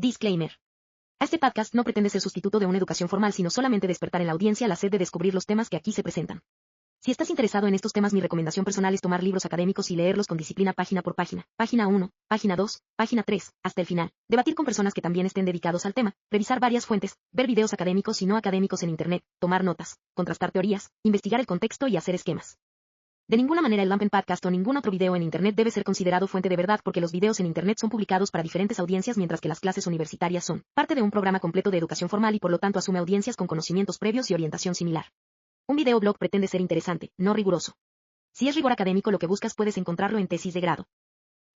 Disclaimer. Este podcast no pretende ser sustituto de una educación formal, sino solamente despertar en la audiencia la sed de descubrir los temas que aquí se presentan. Si estás interesado en estos temas, mi recomendación personal es tomar libros académicos y leerlos con disciplina página por página, página 1, página 2, página 3, hasta el final, debatir con personas que también estén dedicados al tema, revisar varias fuentes, ver videos académicos y no académicos en internet, tomar notas, contrastar teorías, investigar el contexto y hacer esquemas. De ninguna manera el Lumpen Podcast o ningún otro video en internet debe ser considerado fuente de verdad, porque los videos en internet son publicados para diferentes audiencias, mientras que las clases universitarias son parte de un programa completo de educación formal y por lo tanto asume audiencias con conocimientos previos y orientación similar. Un videoblog pretende ser interesante, no riguroso. Si es rigor académico lo que buscas, puedes encontrarlo en tesis de grado.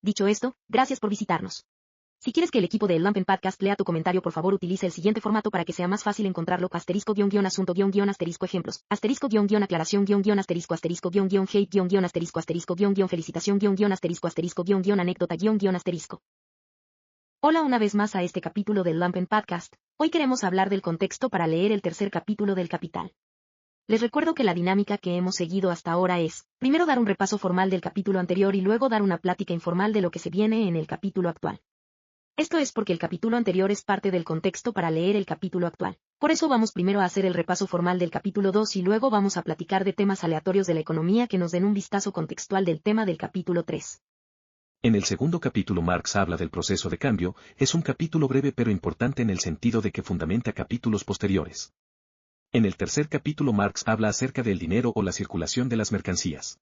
Dicho esto, gracias por visitarnos. Si quieres que el equipo de El Lumpen Podcast lea tu comentario, por favor utiliza el siguiente formato para que sea más fácil encontrarlo: asterisco asunto asterisco ejemplos, asterisco aclaración asterisco hate asterisco felicitación asterisco anécdota asterisco. Hola una vez más a este capítulo del Lumpen Podcast. Hoy queremos hablar del contexto para leer el tercer capítulo del Capital. Les recuerdo que la dinámica que hemos seguido hasta ahora es, primero dar un repaso formal del capítulo anterior y luego dar una plática informal de lo que se viene en el capítulo actual. Esto es porque el capítulo anterior es parte del contexto para leer el capítulo actual. Por eso vamos primero a hacer el repaso formal del capítulo 2 y luego vamos a platicar de temas aleatorios de la economía que nos den un vistazo contextual del tema del capítulo 3. En el segundo capítulo Marx habla del proceso de cambio. Es un capítulo breve pero importante en el sentido de que fundamenta capítulos posteriores. En el tercer capítulo Marx habla acerca del dinero o la circulación de las mercancías.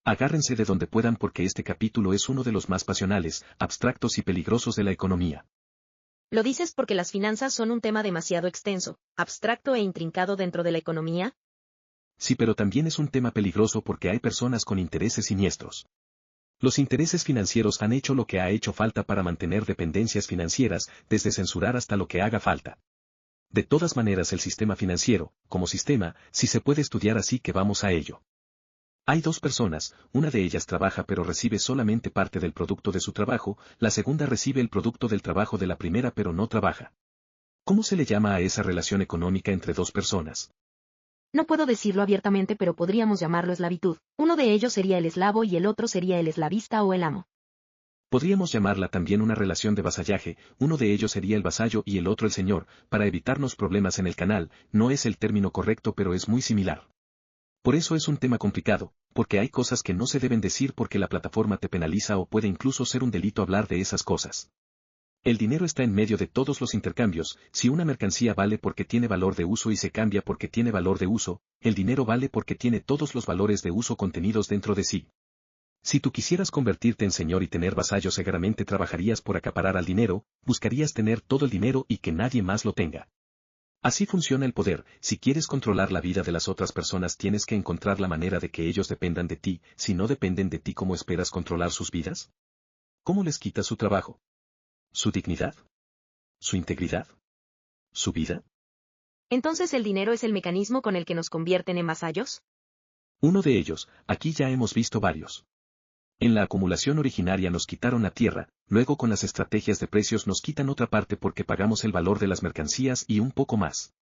Agárrense de donde puedan porque este capítulo es uno de los más pasionales, abstractos y peligrosos de la economía. ¿Lo dices porque las finanzas son un tema demasiado extenso, abstracto e intrincado dentro de la economía? Sí, pero también es un tema peligroso porque hay personas con intereses siniestros. Los intereses financieros han hecho lo que ha hecho falta para mantener dependencias financieras, desde censurar hasta lo que haga falta. De todas maneras, el sistema financiero, como sistema, sí se puede estudiar, así que vamos a ello. Hay dos personas, una de ellas trabaja pero recibe solamente parte del producto de su trabajo, la segunda recibe el producto del trabajo de la primera pero no trabaja. ¿Cómo se le llama a esa relación económica entre dos personas? No puedo decirlo abiertamente, pero podríamos llamarlo esclavitud. Uno de ellos sería el esclavo y el otro sería el esclavista o el amo. Podríamos llamarla también una relación de vasallaje. Uno de ellos sería el vasallo y el otro el señor. Para evitarnos problemas en el canal, no es el término correcto pero es muy similar. Por eso es un tema complicado, porque hay cosas que no se deben decir porque la plataforma te penaliza o puede incluso ser un delito hablar de esas cosas. El dinero está en medio de todos los intercambios. Si una mercancía vale porque tiene valor de uso y se cambia porque tiene valor de uso, el dinero vale porque tiene todos los valores de uso contenidos dentro de sí. Si tú quisieras convertirte en señor y tener vasallos, seguramente trabajarías por acaparar al dinero, buscarías tener todo el dinero y que nadie más lo tenga. Así funciona el poder. Si quieres controlar la vida de las otras personas, tienes que encontrar la manera de que ellos dependan de ti. Si no dependen de ti, ¿cómo esperas controlar sus vidas? ¿Cómo les quitas su trabajo? ¿Su dignidad? ¿Su integridad? ¿Su vida? ¿Entonces el dinero es el mecanismo con el que nos convierten en vasallos? Uno de ellos. Aquí ya hemos visto varios. En la acumulación originaria nos quitaron la tierra, luego con las estrategias de precios nos quitan otra parte porque pagamos el valor de las mercancías y un poco más.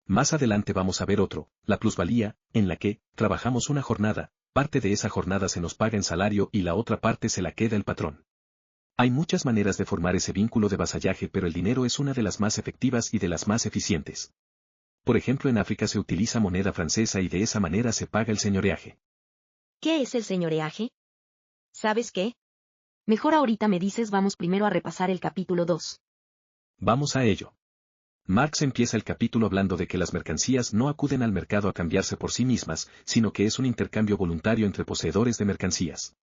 Más adelante vamos a ver otro, la plusvalía, en la que trabajamos una jornada, parte de esa jornada se nos paga en salario y la otra parte se la queda el patrón. Hay muchas maneras de formar ese vínculo de vasallaje, pero el dinero es una de las más efectivas y de las más eficientes. Por ejemplo, en África se utiliza moneda francesa y de esa manera se paga el señoreaje. ¿Qué es el señoreaje? ¿Sabes qué? Mejor ahorita me dices. Vamos primero a repasar el capítulo 2. Vamos a ello. Marx empieza el capítulo hablando de que las mercancías no acuden al mercado a cambiarse por sí mismas, sino que es un intercambio voluntario entre poseedores de mercancías.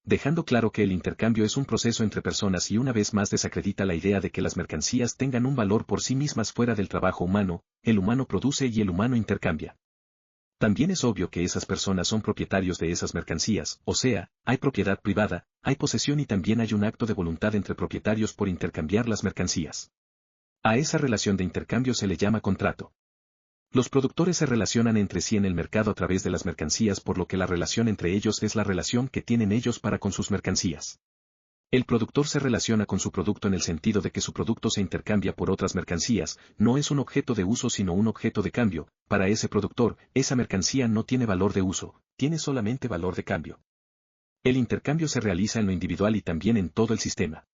Dejando claro que el intercambio es un proceso entre personas y una vez más desacredita la idea de que las mercancías tengan un valor por sí mismas fuera del trabajo humano. El humano produce y el humano intercambia. También es obvio que esas personas son propietarios de esas mercancías, o sea, hay propiedad privada, hay posesión y también hay un acto de voluntad entre propietarios por intercambiar las mercancías. A esa relación de intercambio se le llama contrato. Los productores se relacionan entre sí en el mercado a través de las mercancías, por lo que la relación entre ellos es la relación que tienen ellos para con sus mercancías. El productor se relaciona con su producto en el sentido de que su producto se intercambia por otras mercancías, no es un objeto de uso sino un objeto de cambio. Para ese productor, esa mercancía no tiene valor de uso, tiene solamente valor de cambio. El intercambio se realiza en lo individual y también en todo el sistema.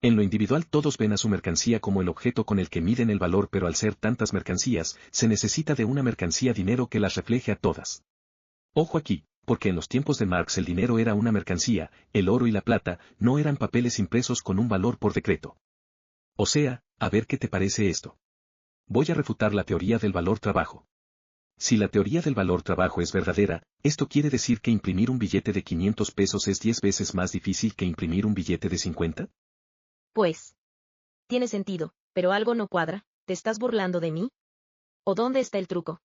En lo individual todos ven a su mercancía como el objeto con el que miden el valor, pero al ser tantas mercancías, se necesita de una mercancía dinero que las refleje a todas. Ojo aquí, porque en los tiempos de Marx el dinero era una mercancía, el oro y la plata no eran papeles impresos con un valor por decreto. O sea, a ver qué te parece esto. Voy a refutar la teoría del valor trabajo. Si la teoría del valor trabajo es verdadera, esto quiere decir que imprimir un billete de 500 pesos es 10 veces más difícil que imprimir un billete de 50. Pues. Tiene sentido, pero algo no cuadra. ¿Te estás burlando de mí? ¿O dónde está el truco?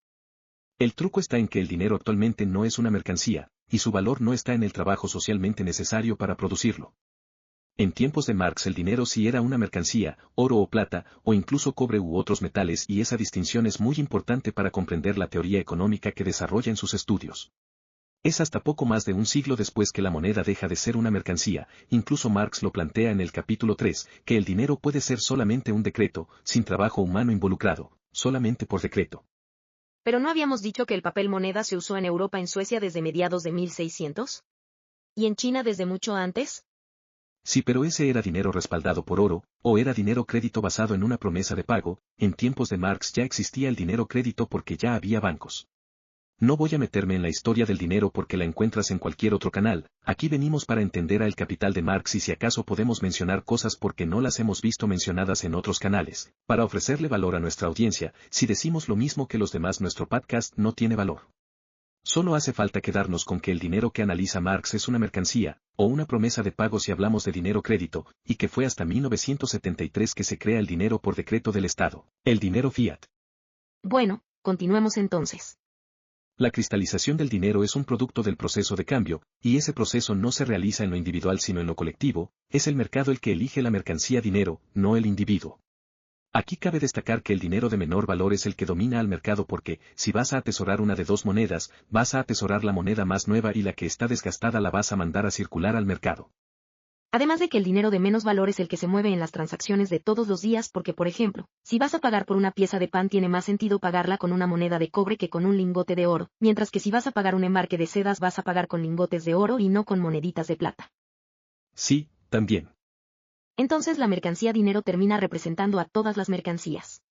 El truco está en que el dinero actualmente no es una mercancía, y su valor no está en el trabajo socialmente necesario para producirlo. En tiempos de Marx el dinero sí era una mercancía, oro o plata, o incluso cobre u otros metales, y esa distinción es muy importante para comprender la teoría económica que desarrolla en sus estudios. Es hasta poco más de un siglo después que la moneda deja de ser una mercancía, incluso Marx lo plantea en el capítulo 3, que el dinero puede ser solamente un decreto, sin trabajo humano involucrado, solamente por decreto. ¿Pero no habíamos dicho que el papel moneda se usó en Europa en Suecia desde mediados de 1600? ¿Y en China desde mucho antes? Sí, pero ese era dinero respaldado por oro, o era dinero crédito basado en una promesa de pago. En tiempos de Marx ya existía el dinero crédito porque ya había bancos. No voy a meterme en la historia del dinero porque la encuentras en cualquier otro canal, aquí venimos para entender al capital de Marx y si acaso podemos mencionar cosas porque no las hemos visto mencionadas en otros canales, para ofrecerle valor a nuestra audiencia. Si decimos lo mismo que los demás nuestro podcast no tiene valor. Solo hace falta quedarnos con que el dinero que analiza Marx es una mercancía, o una promesa de pago si hablamos de dinero crédito, y que fue hasta 1973 que se crea el dinero por decreto del Estado, el dinero fiat. Bueno, continuemos entonces. La cristalización del dinero es un producto del proceso de cambio, y ese proceso no se realiza en lo individual sino en lo colectivo. Es el mercado el que elige la mercancía dinero, no el individuo. Aquí cabe destacar que el dinero de menor valor es el que domina al mercado porque, si vas a atesorar una de dos monedas, vas a atesorar la moneda más nueva y la que está desgastada la vas a mandar a circular al mercado. Además de que el dinero de menos valor es el que se mueve en las transacciones de todos los días porque, por ejemplo, si vas a pagar por una pieza de pan tiene más sentido pagarla con una moneda de cobre que con un lingote de oro, mientras que si vas a pagar un embarque de sedas vas a pagar con lingotes de oro y no con moneditas de plata. Sí, también. Entonces la mercancía dinero termina representando a todas las mercancías.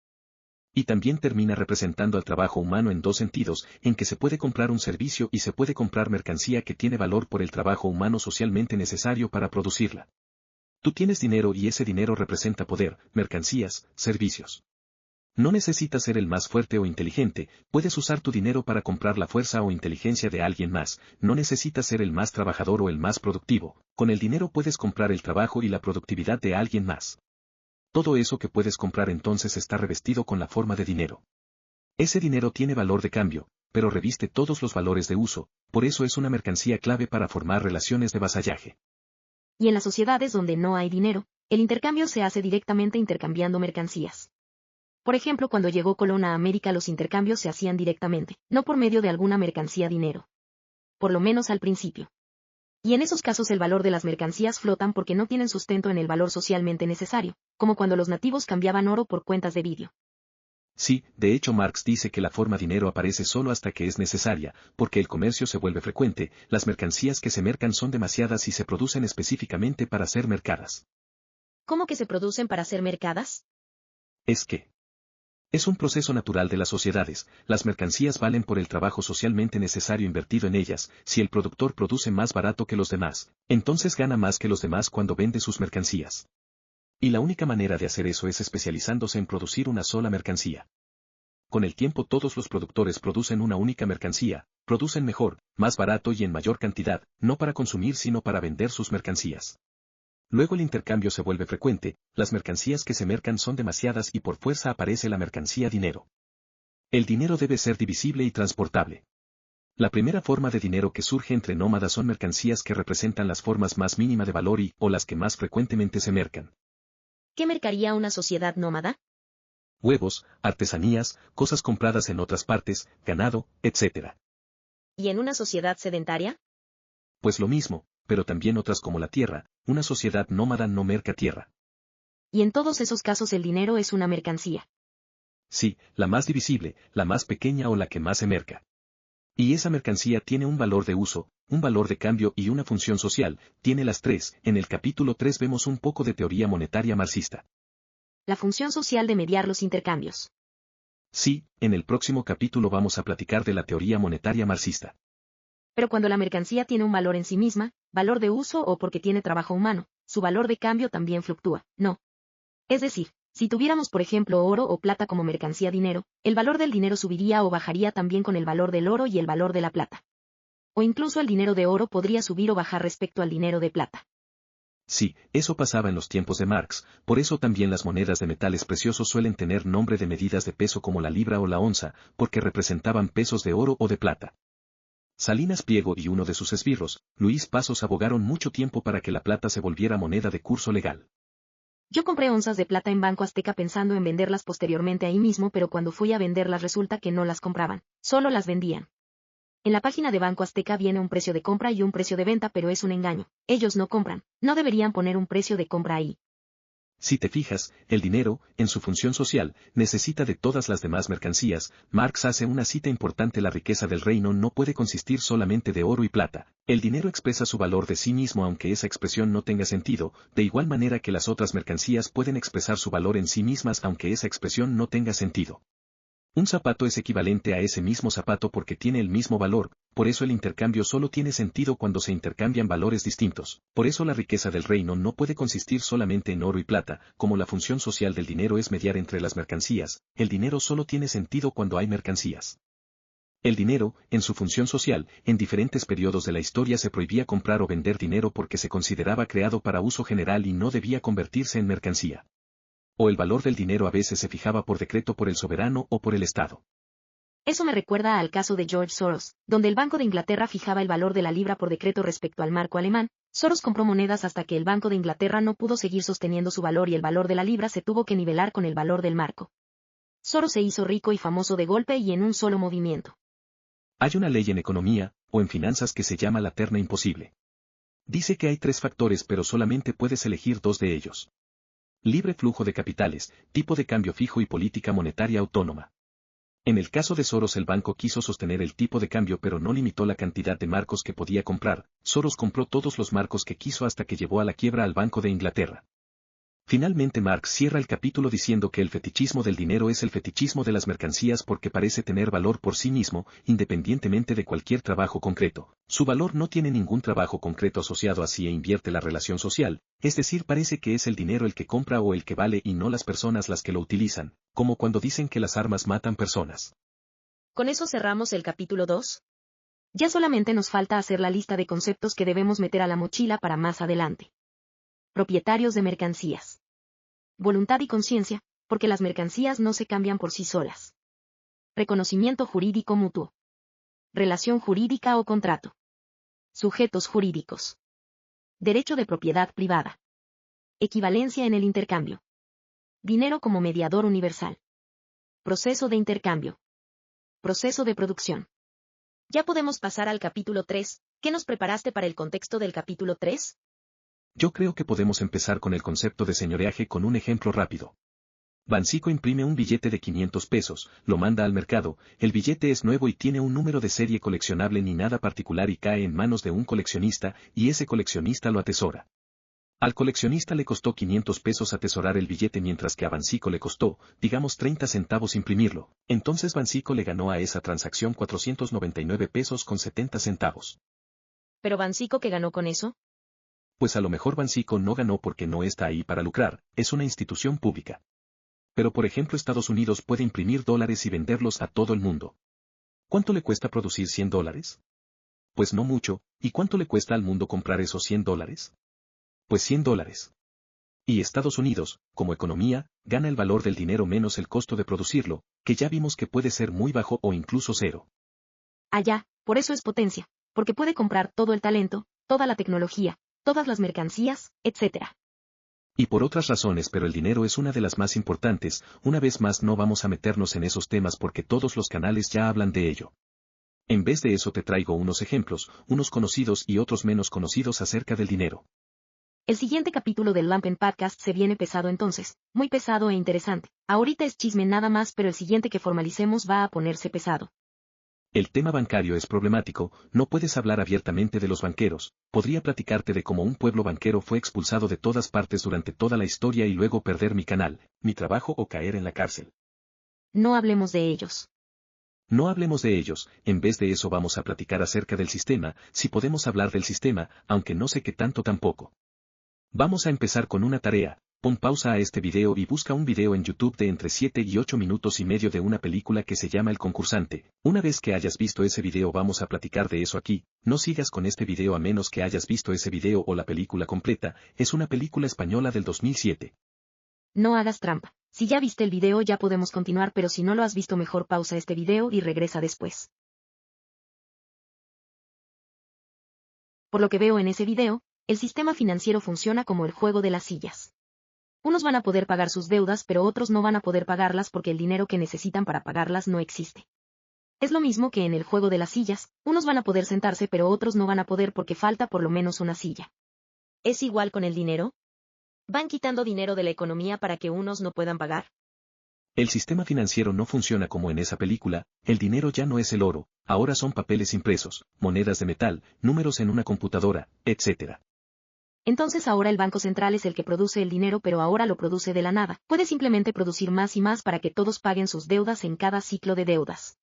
Y también termina representando al trabajo humano en dos sentidos, en que se puede comprar un servicio y se puede comprar mercancía que tiene valor por el trabajo humano socialmente necesario para producirla. Tú tienes dinero y ese dinero representa poder, mercancías, servicios. No necesitas ser el más fuerte o inteligente, puedes usar tu dinero para comprar la fuerza o inteligencia de alguien más, no necesitas ser el más trabajador o el más productivo, con el dinero puedes comprar el trabajo y la productividad de alguien más. Todo eso que puedes comprar entonces está revestido con la forma de dinero. Ese dinero tiene valor de cambio, pero reviste todos los valores de uso, por eso es una mercancía clave para formar relaciones de vasallaje. Y en las sociedades donde no hay dinero, el intercambio se hace directamente intercambiando mercancías. Por ejemplo, cuando llegó Colón a América los intercambios se hacían directamente, no por medio de alguna mercancía dinero. Por lo menos al principio. Y en esos casos el valor de las mercancías flotan porque no tienen sustento en el valor socialmente necesario, como cuando los nativos cambiaban oro por cuentas de vidrio. Sí, de hecho Marx dice que la forma dinero aparece solo hasta que es necesaria, porque el comercio se vuelve frecuente, las mercancías que se mercan son demasiadas y se producen específicamente para ser mercadas. ¿Cómo que se producen para ser mercadas? Es que es un proceso natural de las sociedades, las mercancías valen por el trabajo socialmente necesario invertido en ellas, si el productor produce más barato que los demás, entonces gana más que los demás cuando vende sus mercancías. Y la única manera de hacer eso es especializándose en producir una sola mercancía. Con el tiempo todos los productores producen una única mercancía, producen mejor, más barato y en mayor cantidad, no para consumir sino para vender sus mercancías. Luego el intercambio se vuelve frecuente, las mercancías que se mercan son demasiadas y por fuerza aparece la mercancía dinero. El dinero debe ser divisible y transportable. La primera forma de dinero que surge entre nómadas son mercancías que representan las formas más mínima de valor y, o las que más frecuentemente se mercan. ¿Qué mercaría una sociedad nómada? Huevos, artesanías, cosas compradas en otras partes, ganado, etc. ¿Y en una sociedad sedentaria? Pues lo mismo, pero también otras como la tierra, una sociedad nómada no merca tierra. Y en todos esos casos el dinero es una mercancía. Sí, la más divisible, la más pequeña o la que más se merca. Y esa mercancía tiene un valor de uso, un valor de cambio y una función social, tiene las tres. En el capítulo 3 vemos un poco de teoría monetaria marxista. La función social de mediar los intercambios. Sí, en el próximo capítulo vamos a platicar de la teoría monetaria marxista. Pero cuando la mercancía tiene un valor en sí misma, valor de uso o porque tiene trabajo humano, su valor de cambio también fluctúa, ¿no? Es decir, si tuviéramos por ejemplo oro o plata como mercancía dinero, el valor del dinero subiría o bajaría también con el valor del oro y el valor de la plata. O incluso el dinero de oro podría subir o bajar respecto al dinero de plata. Sí, eso pasaba en los tiempos de Marx, por eso también las monedas de metales preciosos suelen tener nombre de medidas de peso como la libra o la onza, porque representaban pesos de oro o de plata. Salinas Pliego y uno de sus esbirros, Luis Pasos, abogaron mucho tiempo para que la plata se volviera moneda de curso legal. Yo compré onzas de plata en Banco Azteca pensando en venderlas posteriormente ahí mismo, pero cuando fui a venderlas resulta que no las compraban, solo las vendían. En la página de Banco Azteca viene un precio de compra y un precio de venta, pero es un engaño. Ellos no compran, no deberían poner un precio de compra ahí. Si te fijas, el dinero, en su función social, necesita de todas las demás mercancías. Marx hace una cita importante: la riqueza del reino no puede consistir solamente de oro y plata. El dinero expresa su valor de sí mismo aunque esa expresión no tenga sentido, de igual manera que las otras mercancías pueden expresar su valor en sí mismas aunque esa expresión no tenga sentido. Un zapato es equivalente a ese mismo zapato porque tiene el mismo valor, por eso el intercambio solo tiene sentido cuando se intercambian valores distintos. Por eso la riqueza del reino no puede consistir solamente en oro y plata, como la función social del dinero es mediar entre las mercancías, el dinero solo tiene sentido cuando hay mercancías. El dinero, en su función social, en diferentes periodos de la historia se prohibía comprar o vender dinero porque se consideraba creado para uso general y no debía convertirse en mercancía. O el valor del dinero a veces se fijaba por decreto por el soberano o por el Estado. Eso me recuerda al caso de George Soros, donde el Banco de Inglaterra fijaba el valor de la libra por decreto respecto al marco alemán. Soros compró monedas hasta que el Banco de Inglaterra no pudo seguir sosteniendo su valor y el valor de la libra se tuvo que nivelar con el valor del marco. Soros se hizo rico y famoso de golpe y en un solo movimiento. Hay una ley en economía, o en finanzas que se llama la terna imposible. Dice que hay tres factores pero solamente puedes elegir dos de ellos. Libre flujo de capitales, tipo de cambio fijo y política monetaria autónoma. En el caso de Soros el banco quiso sostener el tipo de cambio pero no limitó la cantidad de marcos que podía comprar. Soros compró todos los marcos que quiso hasta que llevó a la quiebra al Banco de Inglaterra. Finalmente Marx cierra el capítulo diciendo que el fetichismo del dinero es el fetichismo de las mercancías porque parece tener valor por sí mismo, independientemente de cualquier trabajo concreto. Su valor no tiene ningún trabajo concreto asociado así e invierte la relación social, es decir, parece que es el dinero el que compra o el que vale y no las personas las que lo utilizan, como cuando dicen que las armas matan personas. ¿Con eso cerramos el capítulo 2? Ya solamente nos falta hacer la lista de conceptos que debemos meter a la mochila para más adelante. Propietarios de mercancías. Voluntad y conciencia, porque las mercancías no se cambian por sí solas. Reconocimiento jurídico mutuo. Relación jurídica o contrato. Sujetos jurídicos. Derecho de propiedad privada. Equivalencia en el intercambio. Dinero como mediador universal. Proceso de intercambio. Proceso de producción. Ya podemos pasar al capítulo 3. ¿Qué nos preparaste para el contexto del capítulo 3? Yo creo que podemos empezar con el concepto de señoreaje con un ejemplo rápido. Banxico imprime un billete de 500 pesos, lo manda al mercado, el billete es nuevo y tiene un número de serie coleccionable ni nada particular y cae en manos de un coleccionista, y ese coleccionista lo atesora. Al coleccionista le costó 500 pesos atesorar el billete mientras que a Banxico le costó, digamos 30 centavos imprimirlo, entonces Banxico le ganó a esa transacción 499 pesos con 70 centavos. ¿Pero Banxico qué ganó con eso? Pues a lo mejor Banxico no ganó porque no está ahí para lucrar, es una institución pública. Pero por ejemplo Estados Unidos puede imprimir dólares y venderlos a todo el mundo. ¿Cuánto le cuesta producir 100 dólares? Pues no mucho, ¿y cuánto le cuesta al mundo comprar esos 100 dólares? Pues 100 dólares. Y Estados Unidos, como economía, gana el valor del dinero menos el costo de producirlo, que ya vimos que puede ser muy bajo o incluso cero. Allá, por eso es potencia, porque puede comprar todo el talento, toda la tecnología, todas las mercancías, etc. Y por otras razones, pero el dinero es una de las más importantes. Una vez más no vamos a meternos en esos temas porque todos los canales ya hablan de ello. En vez de eso te traigo unos ejemplos, unos conocidos y otros menos conocidos acerca del dinero. El siguiente capítulo del Lampen Podcast se viene pesado entonces, muy pesado e interesante. Ahorita es chisme nada más, pero el siguiente que formalicemos va a ponerse pesado. El tema bancario es problemático, no puedes hablar abiertamente de los banqueros, podría platicarte de cómo un pueblo banquero fue expulsado de todas partes durante toda la historia y luego perder mi canal, mi trabajo o caer en la cárcel. No hablemos de ellos. No hablemos de ellos, en vez de eso vamos a platicar acerca del sistema, si podemos hablar del sistema, aunque no sé qué tanto tampoco. Vamos a empezar con una tarea. Pon pausa a este video y busca un video en YouTube de entre 7 y 8 minutos y medio de una película que se llama El Concursante. Una vez que hayas visto ese video vamos a platicar de eso aquí. No sigas con este video a menos que hayas visto ese video o la película completa. Es una película española del 2007. No hagas trampa. Si ya viste el video ya podemos continuar, pero si no lo has visto mejor pausa este video y regresa después. Por lo que veo en ese video, el sistema financiero funciona como el juego de las sillas. Unos van a poder pagar sus deudas, pero otros no van a poder pagarlas porque el dinero que necesitan para pagarlas no existe. Es lo mismo que en el juego de las sillas, unos van a poder sentarse pero otros no van a poder porque falta por lo menos una silla. ¿Es igual con el dinero? ¿Van quitando dinero de la economía para que unos no puedan pagar? El sistema financiero no funciona como en esa película, el dinero ya no es el oro, ahora son papeles impresos, monedas de metal, números en una computadora, etc. Entonces ahora el Banco Central es el que produce el dinero, pero ahora lo produce de la nada. Puede simplemente producir más y más para que todos paguen sus deudas en cada ciclo de deudas.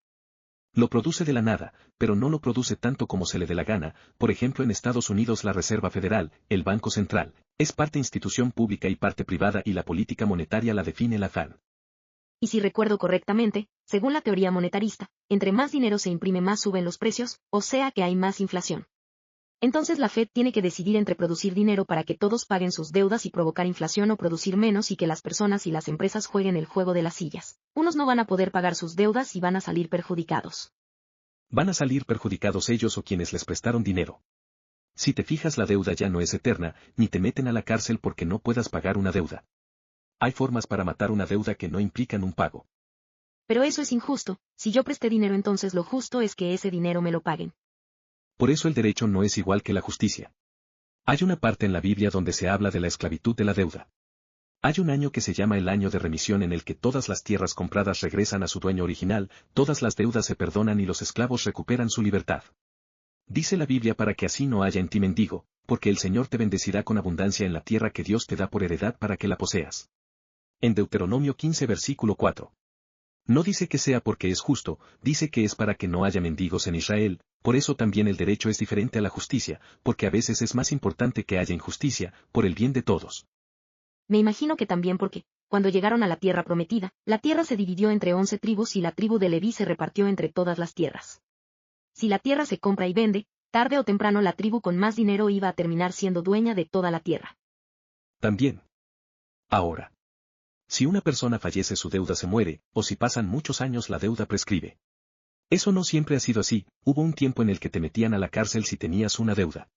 Lo produce de la nada, pero no lo produce tanto como se le dé la gana. Por ejemplo, en Estados Unidos la Reserva Federal, el Banco Central, es parte institución pública y parte privada y la política monetaria la define la FED. Y si recuerdo correctamente, según la teoría monetarista, entre más dinero se imprime más suben los precios, o sea que hay más inflación. Entonces la Fed tiene que decidir entre producir dinero para que todos paguen sus deudas y provocar inflación o producir menos y que las personas y las empresas jueguen el juego de las sillas. Unos no van a poder pagar sus deudas y van a salir perjudicados. Van a salir perjudicados ellos o quienes les prestaron dinero. Si te fijas, la deuda ya no es eterna, ni te meten a la cárcel porque no puedas pagar una deuda. Hay formas para matar una deuda que no implican un pago. Pero eso es injusto. Si yo presté dinero, entonces lo justo es que ese dinero me lo paguen. Por eso el derecho no es igual que la justicia. Hay una parte en la Biblia donde se habla de la esclavitud de la deuda. Hay un año que se llama el año de remisión en el que todas las tierras compradas regresan a su dueño original, todas las deudas se perdonan y los esclavos recuperan su libertad. Dice la Biblia para que así no haya en ti mendigo, porque el Señor te bendecirá con abundancia en la tierra que Dios te da por heredad para que la poseas. En Deuteronomio 15 versículo 4. No dice que sea porque es justo, dice que es para que no haya mendigos en Israel. Por eso también el derecho es diferente a la justicia, porque a veces es más importante que haya injusticia, por el bien de todos. Me imagino que también porque, cuando llegaron a la tierra prometida, la tierra se dividió entre 11 tribus y la tribu de Leví se repartió entre todas las tierras. Si la tierra se compra y vende, tarde o temprano la tribu con más dinero iba a terminar siendo dueña de toda la tierra. También. Ahora. Si una persona fallece su deuda se muere, o si pasan muchos años la deuda prescribe. Eso no siempre ha sido así, hubo un tiempo en el que te metían a la cárcel si tenías una deuda.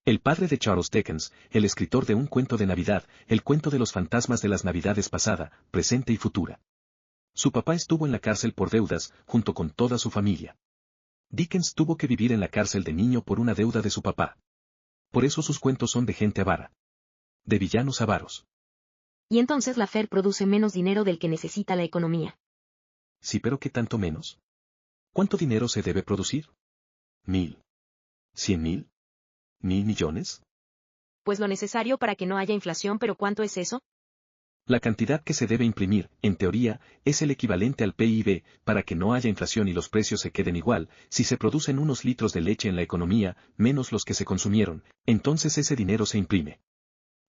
El padre de Charles Dickens, el escritor de un cuento de Navidad, el cuento de los fantasmas de las Navidades pasada, presente y futura. Su papá estuvo en la cárcel por deudas, junto con toda su familia. Dickens tuvo que vivir en la cárcel de niño por una deuda de su papá. Por eso sus cuentos son de gente avara. De villanos avaros. Y entonces la Fed produce menos dinero del que necesita la economía. Sí, pero ¿qué tanto menos? ¿Cuánto dinero se debe producir? ¿1,000? ¿100,000? ¿1,000 millones? Pues lo necesario para que no haya inflación, pero ¿cuánto es eso? La cantidad que se debe imprimir, en teoría, es el equivalente al PIB, para que no haya inflación y los precios se queden igual. Si se producen unos litros de leche en la economía, menos los que se consumieron, entonces ese dinero se imprime.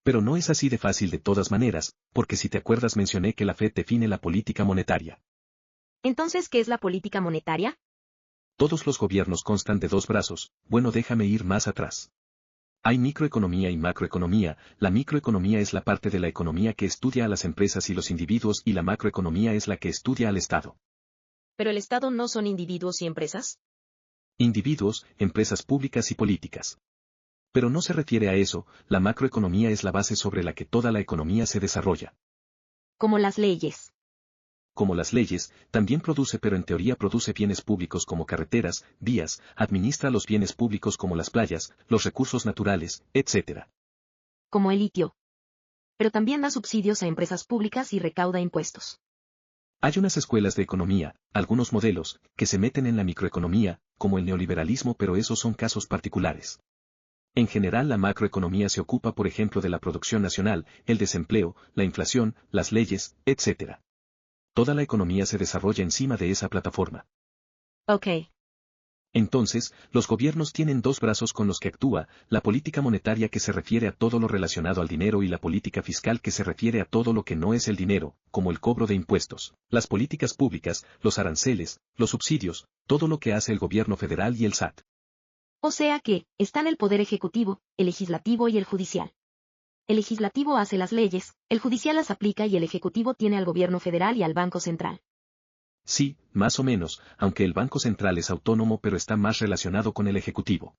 Pero no es así de fácil de todas maneras, porque si te acuerdas mencioné que la Fed define la política monetaria. Entonces, ¿qué es la política monetaria? Todos los gobiernos constan de dos brazos, bueno, déjame ir más atrás. Hay microeconomía y macroeconomía. La microeconomía es la parte de la economía que estudia a las empresas y los individuos y la macroeconomía es la que estudia al Estado. ¿Pero el Estado no son individuos y empresas? Individuos, empresas públicas y políticas. Pero no se refiere a eso, la macroeconomía es la base sobre la que toda la economía se desarrolla. Como las leyes. Como las leyes, también produce, pero en teoría produce bienes públicos como carreteras, vías, administra los bienes públicos como las playas, los recursos naturales, etc. Como el litio. Pero también da subsidios a empresas públicas y recauda impuestos. Hay unas escuelas de economía, algunos modelos, que se meten en la microeconomía, como el neoliberalismo, pero esos son casos particulares. En general, la macroeconomía se ocupa, por ejemplo, de la producción nacional, el desempleo, la inflación, las leyes, etc. Toda la economía se desarrolla encima de esa plataforma. Ok. Entonces, los gobiernos tienen dos brazos con los que actúa, la política monetaria que se refiere a todo lo relacionado al dinero y la política fiscal que se refiere a todo lo que no es el dinero, como el cobro de impuestos, las políticas públicas, los aranceles, los subsidios, todo lo que hace el gobierno federal y el SAT. O sea que, están el poder ejecutivo, el legislativo y el judicial. El legislativo hace las leyes, el judicial las aplica y el ejecutivo tiene al gobierno federal y al Banco Central. Sí, más o menos, aunque el Banco Central es autónomo pero está más relacionado con el Ejecutivo.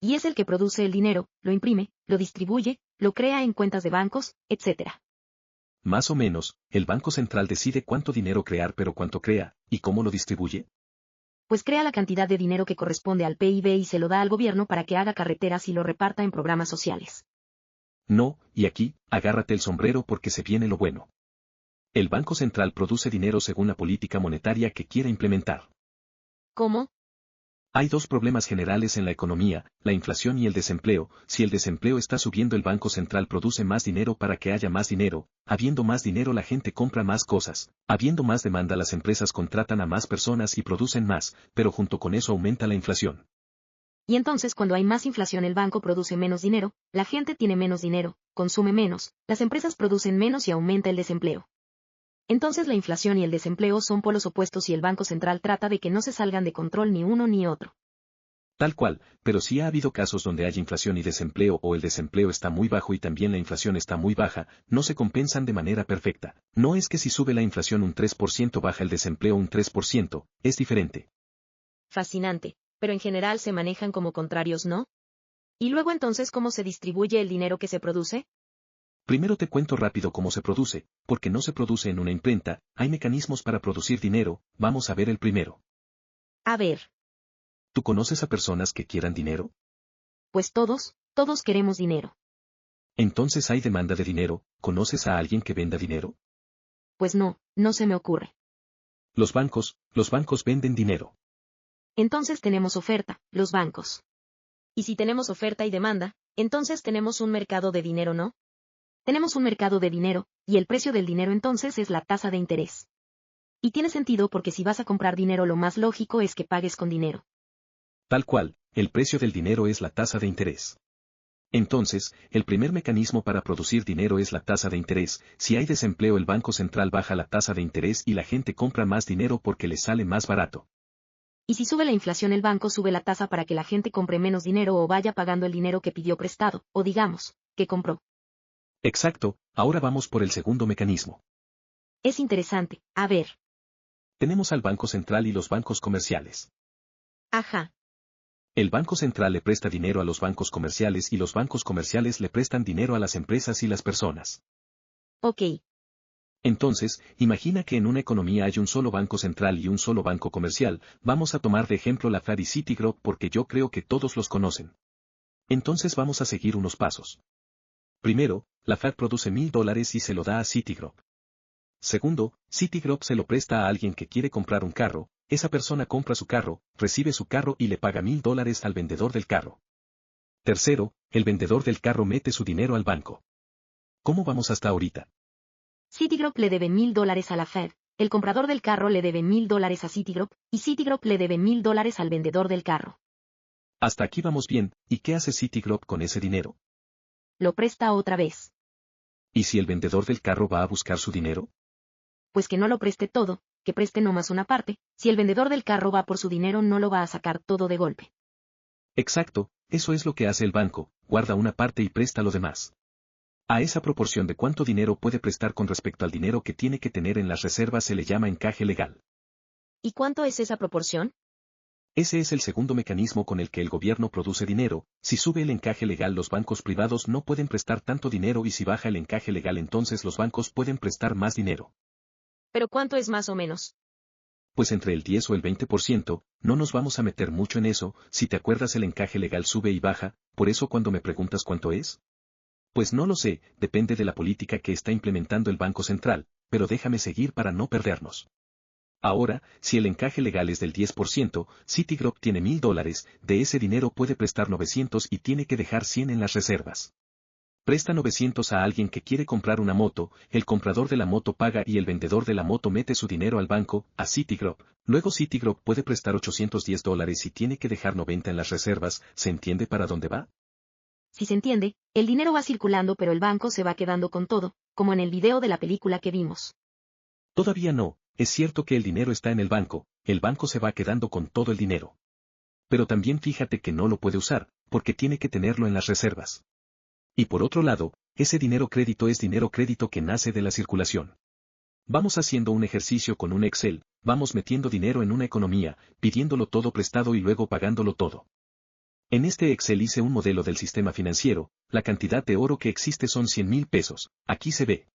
Y es el que produce el dinero, lo imprime, lo distribuye, lo crea en cuentas de bancos, etc. Más o menos, el Banco Central decide cuánto dinero crear, pero cuánto crea, y cómo lo distribuye. Pues crea la cantidad de dinero que corresponde al PIB y se lo da al gobierno para que haga carreteras y lo reparta en programas sociales. No, y aquí, agárrate el sombrero porque se viene lo bueno. El Banco Central produce dinero según la política monetaria que quiere implementar. ¿Cómo? Hay dos problemas generales en la economía, la inflación y el desempleo. Si el desempleo está subiendo, el Banco Central produce más dinero para que haya más dinero, habiendo más dinero la gente compra más cosas, habiendo más demanda las empresas contratan a más personas y producen más, pero junto con eso aumenta la inflación. Y entonces cuando hay más inflación el banco produce menos dinero, la gente tiene menos dinero, consume menos, las empresas producen menos y aumenta el desempleo. Entonces la inflación y el desempleo son polos opuestos y el Banco Central trata de que no se salgan de control ni uno ni otro. Tal cual, pero sí ha habido casos donde hay inflación y desempleo o el desempleo está muy bajo y también la inflación está muy baja, no se compensan de manera perfecta. No es que si sube la inflación un 3% baja el desempleo un 3%, es diferente. Fascinante, pero en general se manejan como contrarios, ¿no? ¿Y luego entonces cómo se distribuye el dinero que se produce? Primero te cuento rápido cómo se produce, porque no se produce en una imprenta, hay mecanismos para producir dinero, vamos a ver el primero. A ver. ¿Tú conoces a personas que quieran dinero? Pues todos queremos dinero. Entonces hay demanda de dinero, ¿conoces a alguien que venda dinero? Pues no se me ocurre. Los bancos venden dinero. Entonces tenemos oferta, los bancos. Y si tenemos oferta y demanda, entonces tenemos un mercado de dinero, ¿no? Tenemos un mercado de dinero, y el precio del dinero entonces es la tasa de interés. Y tiene sentido porque si vas a comprar dinero lo más lógico es que pagues con dinero. Tal cual, el precio del dinero es la tasa de interés. Entonces, el primer mecanismo para producir dinero es la tasa de interés. Si hay desempleo, el Banco Central baja la tasa de interés y la gente compra más dinero porque le sale más barato. Y si sube la inflación, el banco sube la tasa para que la gente compre menos dinero o vaya pagando el dinero que pidió prestado, o digamos, que compró. Exacto, ahora vamos por el segundo mecanismo. Es interesante, a ver. Tenemos al Banco Central y los bancos comerciales. Ajá. El Banco Central le presta dinero a los bancos comerciales y los bancos comerciales le prestan dinero a las empresas y las personas. Ok. Entonces, imagina que en una economía hay un solo banco central y un solo banco comercial. Vamos a tomar de ejemplo la Fed y Citigroup porque yo creo que todos los conocen. Entonces vamos a seguir unos pasos. Primero, la Fed produce $1,000 y se lo da a Citigroup. Segundo, Citigroup se lo presta a alguien que quiere comprar un carro, esa persona compra su carro, recibe su carro y le paga $1,000 al vendedor del carro. Tercero, el vendedor del carro mete su dinero al banco. ¿Cómo vamos hasta ahorita? Citigroup le debe $1,000 a la Fed, el comprador del carro le debe $1,000 a Citigroup, y Citigroup le debe $1,000 al vendedor del carro. Hasta aquí vamos bien, ¿y qué hace Citigroup con ese dinero? Lo presta otra vez. ¿Y si el vendedor del carro va a buscar su dinero? Pues que no lo preste todo, que preste nomás una parte, si el vendedor del carro va por su dinero no lo va a sacar todo de golpe. Exacto, eso es lo que hace el banco, guarda una parte y presta lo demás. A esa proporción de cuánto dinero puede prestar con respecto al dinero que tiene que tener en las reservas se le llama encaje legal. ¿Y cuánto es esa proporción? Ese es el segundo mecanismo con el que el gobierno produce dinero. Si sube el encaje legal, los bancos privados no pueden prestar tanto dinero y si baja el encaje legal, entonces los bancos pueden prestar más dinero. ¿Pero cuánto es más o menos? Pues entre el 10 o el 20%, no nos vamos a meter mucho en eso, si te acuerdas el encaje legal sube y baja, por eso cuando me preguntas cuánto es. Pues no lo sé, depende de la política que está implementando el Banco Central, pero déjame seguir para no perdernos. Ahora, si el encaje legal es del 10%, Citigroup tiene $1000, de ese dinero puede prestar 900 y tiene que dejar 100 en las reservas. Presta 900 a alguien que quiere comprar una moto, el comprador de la moto paga y el vendedor de la moto mete su dinero al banco, a Citigroup. Luego Citigroup puede prestar $810 y tiene que dejar 90 en las reservas. ¿Se entiende para dónde va? Si se entiende, el dinero va circulando pero el banco se va quedando con todo, como en el video de la película que vimos. Todavía no, es cierto que el dinero está en el banco se va quedando con todo el dinero. Pero también fíjate que no lo puede usar, porque tiene que tenerlo en las reservas. Y por otro lado, ese dinero crédito es dinero crédito que nace de la circulación. Vamos haciendo un ejercicio con un Excel, vamos metiendo dinero en una economía, pidiéndolo todo prestado y luego pagándolo todo. En este Excel hice un modelo del sistema financiero, la cantidad de oro que existe son 100,000 pesos, aquí se ve.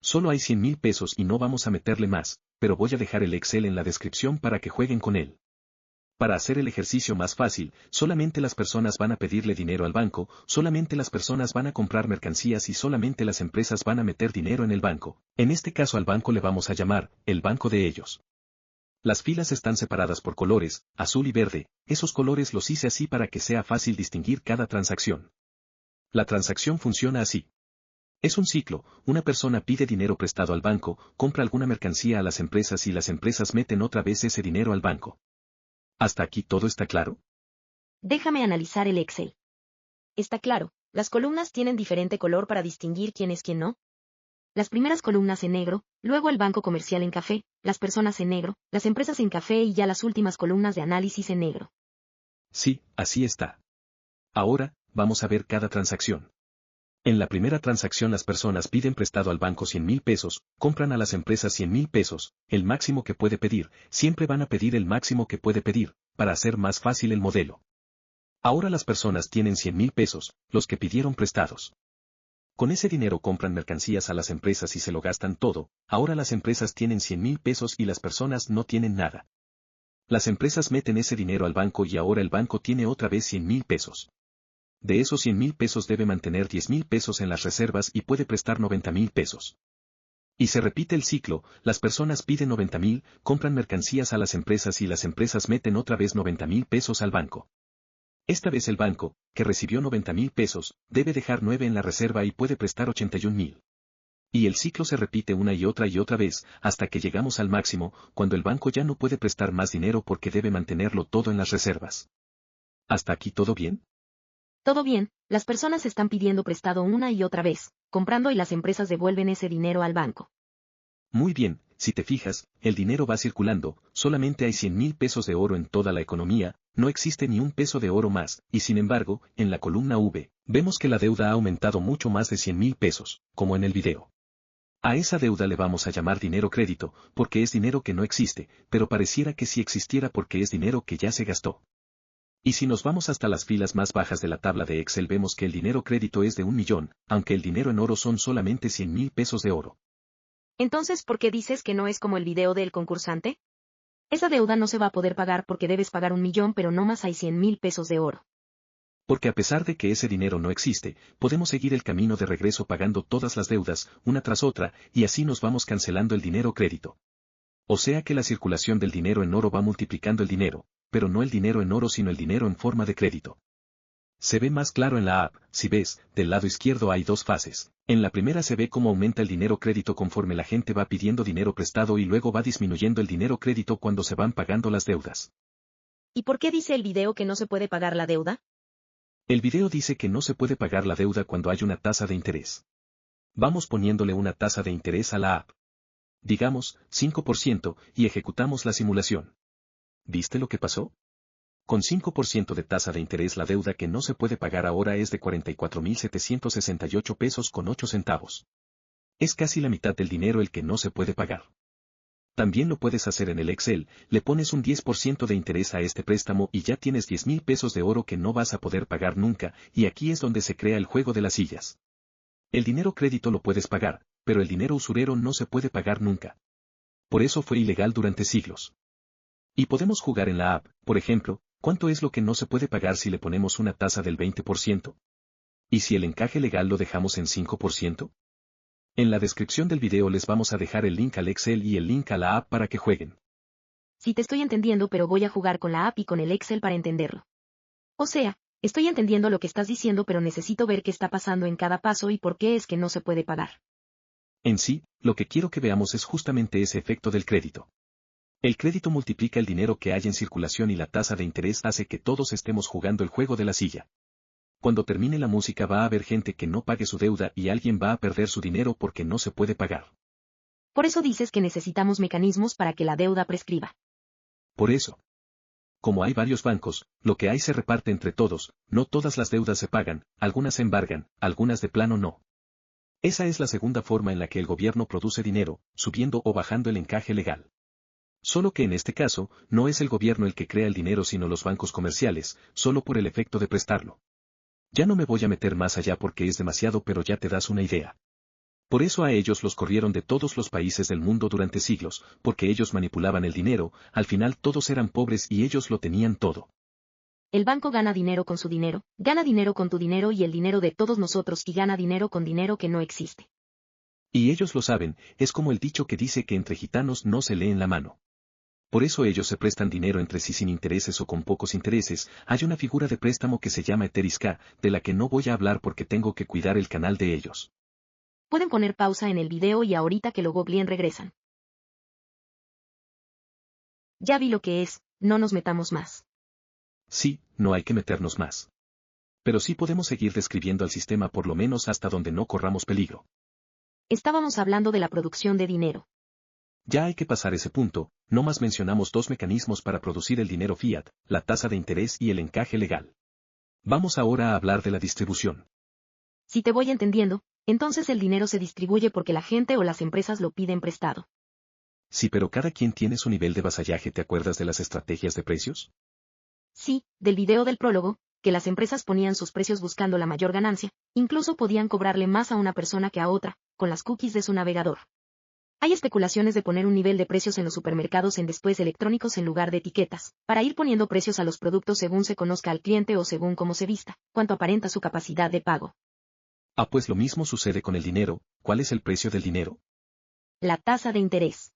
Solo hay 100,000 pesos y no vamos a meterle más, pero voy a dejar el Excel en la descripción para que jueguen con él. Para hacer el ejercicio más fácil, solamente las personas van a pedirle dinero al banco, solamente las personas van a comprar mercancías y solamente las empresas van a meter dinero en el banco. En este caso al banco le vamos a llamar, el banco de ellos. Las filas están separadas por colores, azul y verde, esos colores los hice así para que sea fácil distinguir cada transacción. La transacción funciona así. Es un ciclo, una persona pide dinero prestado al banco, compra alguna mercancía a las empresas y las empresas meten otra vez ese dinero al banco. ¿Hasta aquí todo está claro? Déjame analizar el Excel. Está claro, las columnas tienen diferente color para distinguir quién es quién no. Las primeras columnas en negro, luego el banco comercial en café, las personas en negro, las empresas en café y ya las últimas columnas de análisis en negro. Sí, así está. Ahora, vamos a ver cada transacción. En la primera transacción las personas piden prestado al banco 100,000 pesos, compran a las empresas 100,000 pesos, el máximo que puede pedir, siempre van a pedir el máximo que puede pedir, para hacer más fácil el modelo. Ahora las personas tienen 100,000 pesos, los que pidieron prestados. Con ese dinero compran mercancías a las empresas y se lo gastan todo, ahora las empresas tienen 100,000 pesos y las personas no tienen nada. Las empresas meten ese dinero al banco y ahora el banco tiene otra vez 100,000 pesos. De esos 100,000 pesos debe mantener 10,000 pesos en las reservas y puede prestar 90,000 pesos. Y se repite el ciclo, las personas piden 90,000, compran mercancías a las empresas y las empresas meten otra vez 90,000 pesos al banco. Esta vez el banco, que recibió 90,000 pesos, debe dejar 9 en la reserva y puede prestar 81,000. Y el ciclo se repite una y otra vez, hasta que llegamos al máximo, cuando el banco ya no puede prestar más dinero porque debe mantenerlo todo en las reservas. ¿Hasta aquí todo bien? Todo bien, las personas están pidiendo prestado una y otra vez, comprando y las empresas devuelven ese dinero al banco. Muy bien, si te fijas, el dinero va circulando, solamente hay 100,000 pesos de oro en toda la economía, no existe ni un peso de oro más, y sin embargo, en la columna V, vemos que la deuda ha aumentado mucho más de 100,000 pesos, como en el video. A esa deuda le vamos a llamar dinero crédito, porque es dinero que no existe, pero pareciera que sí existiera porque es dinero que ya se gastó. Y si nos vamos hasta las filas más bajas de la tabla de Excel vemos que el dinero crédito es de 1,000,000, aunque el dinero en oro son solamente 100,000 pesos de oro. Entonces, ¿por qué dices que no es como el video del concursante? Esa deuda no se va a poder pagar porque debes pagar 1,000,000 pero no más hay 100,000 pesos de oro. Porque a pesar de que ese dinero no existe, podemos seguir el camino de regreso pagando todas las deudas, una tras otra, y así nos vamos cancelando el dinero crédito. O sea que la circulación del dinero en oro va multiplicando el dinero, pero no el dinero en oro sino el dinero en forma de crédito. Se ve más claro en la app, si ves, del lado izquierdo hay dos fases. En la primera se ve cómo aumenta el dinero crédito conforme la gente va pidiendo dinero prestado y luego va disminuyendo el dinero crédito cuando se van pagando las deudas. ¿Y por qué dice el video que no se puede pagar la deuda? El video dice que no se puede pagar la deuda cuando hay una tasa de interés. Vamos poniéndole una tasa de interés a la app. Digamos, 5%, y ejecutamos la simulación. ¿Viste lo que pasó? Con 5% de tasa de interés la deuda que no se puede pagar ahora es de 44,768 pesos con 8 centavos. Es casi la mitad del dinero el que no se puede pagar. También lo puedes hacer en el Excel, le pones un 10% de interés a este préstamo y ya tienes 10,000 pesos de oro que no vas a poder pagar nunca, y aquí es donde se crea el juego de las sillas. El dinero crédito lo puedes pagar, pero el dinero usurero no se puede pagar nunca. Por eso fue ilegal durante siglos. Y podemos jugar en la app, por ejemplo, ¿cuánto es lo que no se puede pagar si le ponemos una tasa del 20%? ¿Y si el encaje legal lo dejamos en 5%? En la descripción del video les vamos a dejar el link al Excel y el link a la app para que jueguen. Sí te estoy entendiendo, pero voy a jugar con la app y con el Excel para entenderlo. O sea, estoy entendiendo lo que estás diciendo, pero necesito ver qué está pasando en cada paso y por qué es que no se puede pagar. En sí, lo que quiero que veamos es justamente ese efecto del crédito. El crédito multiplica el dinero que hay en circulación y la tasa de interés hace que todos estemos jugando el juego de la silla. Cuando termine la música va a haber gente que no pague su deuda y alguien va a perder su dinero porque no se puede pagar. Por eso dices que necesitamos mecanismos para que la deuda prescriba. Por eso. Como hay varios bancos, lo que hay se reparte entre todos, no todas las deudas se pagan, algunas se embargan, algunas de plano no. Esa es la segunda forma en la que el gobierno produce dinero, subiendo o bajando el encaje legal. Solo que en este caso, no es el gobierno el que crea el dinero sino los bancos comerciales, solo por el efecto de prestarlo. Ya no me voy a meter más allá porque es demasiado, pero ya te das una idea. Por eso a ellos los corrieron de todos los países del mundo durante siglos, porque ellos manipulaban el dinero, al final todos eran pobres y ellos lo tenían todo. El banco gana dinero con su dinero, gana dinero con tu dinero y el dinero de todos nosotros y gana dinero con dinero que no existe. Y ellos lo saben, es como el dicho que dice que entre gitanos no se leen la mano. Por eso ellos se prestan dinero entre sí sin intereses o con pocos intereses. Hay una figura de préstamo que se llama Eteriska, de la que no voy a hablar porque tengo que cuidar el canal de ellos. Pueden poner pausa en el video y ahorita que lo googleen regresan. Ya vi lo que es, no nos metamos más. Sí, no hay que meternos más. Pero sí podemos seguir describiendo al sistema por lo menos hasta donde no corramos peligro. Estábamos hablando de la producción de dinero. Ya hay que pasar ese punto, no más mencionamos dos mecanismos para producir el dinero fiat, la tasa de interés y el encaje legal. Vamos ahora a hablar de la distribución. Si te voy entendiendo, entonces el dinero se distribuye porque la gente o las empresas lo piden prestado. Sí, pero cada quien tiene su nivel de vasallaje. ¿Te acuerdas de las estrategias de precios? Sí, del video del prólogo, que las empresas ponían sus precios buscando la mayor ganancia, incluso podían cobrarle más a una persona que a otra, con las cookies de su navegador. Hay especulaciones de poner un nivel de precios en los supermercados en después electrónicos en lugar de etiquetas, para ir poniendo precios a los productos según se conozca al cliente o según cómo se vista, cuánto aparenta su capacidad de pago. Ah, pues lo mismo sucede con el dinero. ¿Cuál es el precio del dinero? La tasa de interés.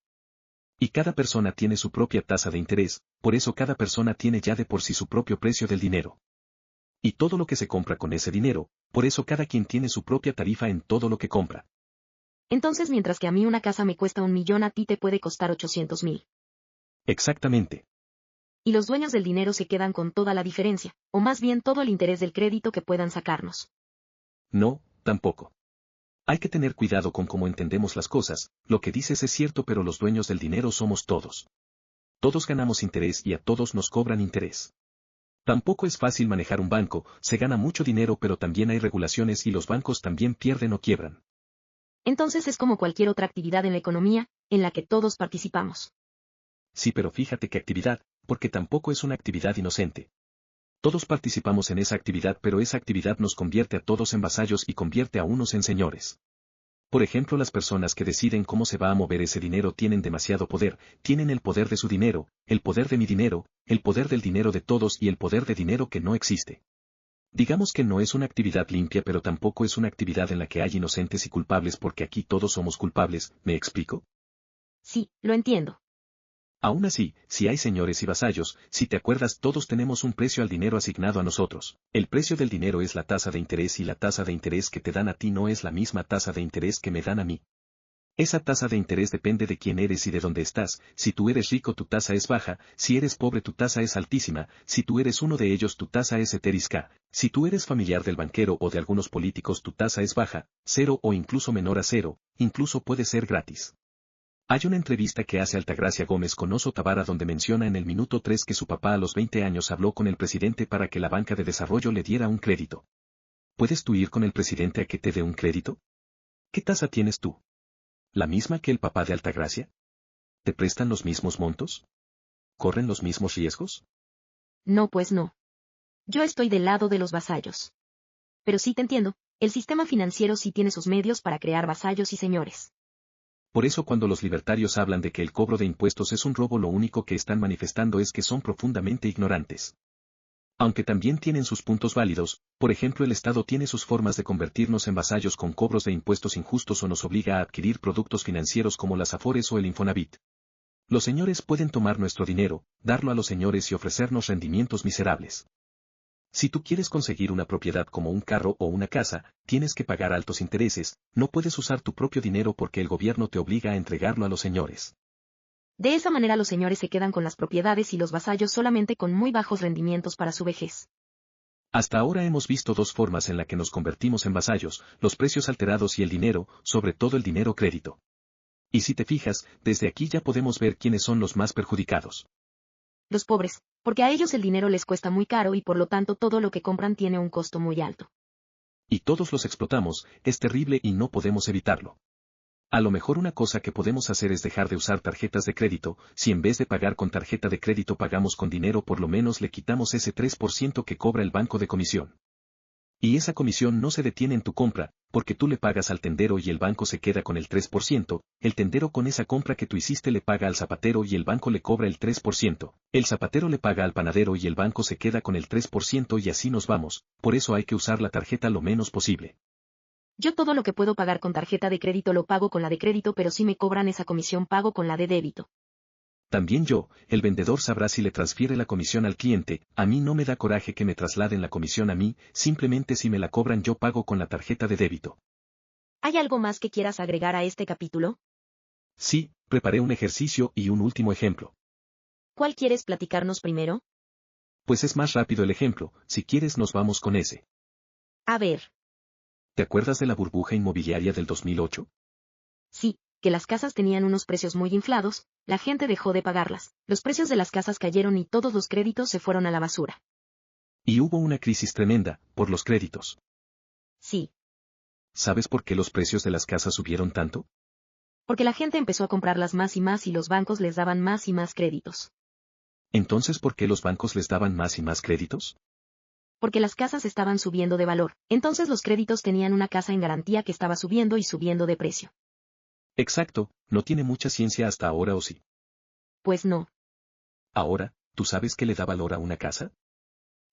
Y cada persona tiene su propia tasa de interés, por eso cada persona tiene ya de por sí su propio precio del dinero. Y todo lo que se compra con ese dinero, por eso cada quien tiene su propia tarifa en todo lo que compra. Entonces mientras que a mí una casa me cuesta 1.000.000, a ti te puede costar 800.000. Exactamente. Y los dueños del dinero se quedan con toda la diferencia, o más bien todo el interés del crédito que puedan sacarnos. No, tampoco. Hay que tener cuidado con cómo entendemos las cosas, lo que dices es cierto, pero los dueños del dinero somos todos. Todos ganamos interés y a todos nos cobran interés. Tampoco es fácil manejar un banco, se gana mucho dinero pero también hay regulaciones y los bancos también pierden o quiebran. Entonces es como cualquier otra actividad en la economía, en la que todos participamos. Sí, pero fíjate qué actividad, porque tampoco es una actividad inocente. Todos participamos en esa actividad, pero esa actividad nos convierte a todos en vasallos y convierte a unos en señores. Por ejemplo, las personas que deciden cómo se va a mover ese dinero tienen demasiado poder, tienen el poder de su dinero, el poder de mi dinero, el poder del dinero de todos y el poder de dinero que no existe. Digamos que no es una actividad limpia, pero tampoco es una actividad en la que hay inocentes y culpables porque aquí todos somos culpables, ¿me explico? Sí, lo entiendo. Aún así, si hay señores y vasallos, si te acuerdas, todos tenemos un precio al dinero asignado a nosotros. El precio del dinero es la tasa de interés y la tasa de interés que te dan a ti no es la misma tasa de interés que me dan a mí. Esa tasa de interés depende de quién eres y de dónde estás. Si tú eres rico tu tasa es baja, si eres pobre tu tasa es altísima, si tú eres uno de ellos tu tasa es eterisca, si tú eres familiar del banquero o de algunos políticos tu tasa es baja, cero o incluso menor a cero, incluso puede ser gratis. Hay una entrevista que hace Altagracia Gómez con Oso Tavara donde menciona en el minuto 3 que su papá a los 20 años habló con el presidente para que la banca de desarrollo le diera un crédito. ¿Puedes tú ir con el presidente a que te dé un crédito? ¿Qué tasa tienes tú? ¿La misma que el papá de Altagracia? ¿Te prestan los mismos montos? ¿Corren los mismos riesgos? No, pues no. Yo estoy del lado de los vasallos. Pero sí te entiendo, el sistema financiero sí tiene sus medios para crear vasallos y señores. Por eso cuando los libertarios hablan de que el cobro de impuestos es un robo, lo único que están manifestando es que son profundamente ignorantes. Aunque también tienen sus puntos válidos, por ejemplo el Estado tiene sus formas de convertirnos en vasallos con cobros de impuestos injustos o nos obliga a adquirir productos financieros como las Afores o el Infonavit. Los señores pueden tomar nuestro dinero, darlo a los señores y ofrecernos rendimientos miserables. Si tú quieres conseguir una propiedad como un carro o una casa, tienes que pagar altos intereses, no puedes usar tu propio dinero porque el gobierno te obliga a entregarlo a los señores. De esa manera los señores se quedan con las propiedades y los vasallos solamente con muy bajos rendimientos para su vejez. Hasta ahora hemos visto dos formas en las que nos convertimos en vasallos, los precios alterados y el dinero, sobre todo el dinero crédito. Y si te fijas, desde aquí ya podemos ver quiénes son los más perjudicados. Los pobres, porque a ellos el dinero les cuesta muy caro y por lo tanto todo lo que compran tiene un costo muy alto. Y todos los explotamos, es terrible y no podemos evitarlo. A lo mejor una cosa que podemos hacer es dejar de usar tarjetas de crédito, si en vez de pagar con tarjeta de crédito pagamos con dinero por lo menos le quitamos ese 3% que cobra el banco de comisión. Y esa comisión no se detiene en tu compra, porque tú le pagas al tendero y el banco se queda con el 3%, el tendero con esa compra que tú hiciste le paga al zapatero y el banco le cobra el 3%, el zapatero le paga al panadero y el banco se queda con el 3% y así nos vamos, por eso hay que usar la tarjeta lo menos posible. Yo todo lo que puedo pagar con tarjeta de crédito lo pago con la de crédito, pero si me cobran esa comisión pago con la de débito. También yo, el vendedor sabrá si le transfiere la comisión al cliente, a mí no me da coraje que me trasladen la comisión a mí, simplemente si me la cobran yo pago con la tarjeta de débito. ¿Hay algo más que quieras agregar a este capítulo? Sí, preparé un ejercicio y un último ejemplo. ¿Cuál quieres platicarnos primero? Pues es más rápido el ejemplo, si quieres nos vamos con ese. A ver. ¿Te acuerdas de la burbuja inmobiliaria del 2008? Sí, que las casas tenían unos precios muy inflados, la gente dejó de pagarlas, los precios de las casas cayeron y todos los créditos se fueron a la basura. Y hubo una crisis tremenda, por los créditos. Sí. ¿Sabes por qué los precios de las casas subieron tanto? Porque la gente empezó a comprarlas más y los bancos les daban más y más créditos. Entonces, ¿por qué los bancos les daban más y más créditos? Porque las casas estaban subiendo de valor, entonces los créditos tenían una casa en garantía que estaba subiendo y subiendo de precio. Exacto, no tiene mucha ciencia hasta ahora o sí. Pues no. Ahora, ¿tú sabes qué le da valor a una casa?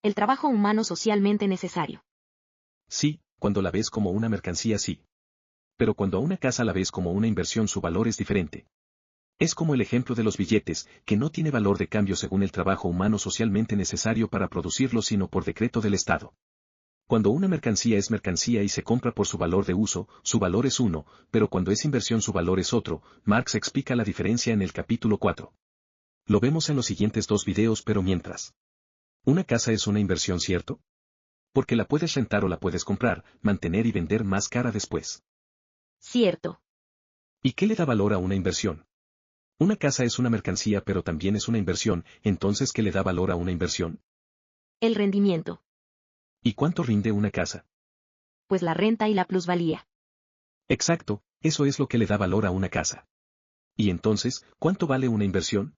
El trabajo humano socialmente necesario. Sí, cuando la ves como una mercancía sí. Pero cuando a una casa la ves como una inversión su valor es diferente. Es como el ejemplo de los billetes, que no tiene valor de cambio según el trabajo humano socialmente necesario para producirlo sino por decreto del Estado. Cuando una mercancía es mercancía y se compra por su valor de uso, su valor es uno, pero cuando es inversión su valor es otro. Marx explica la diferencia en el capítulo 4. Lo vemos en los siguientes dos videos pero mientras. Una casa es una inversión, ¿cierto? Porque la puedes rentar o la puedes comprar, mantener y vender más cara después. Cierto. ¿Y qué le da valor a una inversión? Una casa es una mercancía pero también es una inversión, entonces ¿qué le da valor a una inversión? El rendimiento. ¿Y cuánto rinde una casa? Pues la renta y la plusvalía. Exacto, eso es lo que le da valor a una casa. ¿Y entonces, cuánto vale una inversión?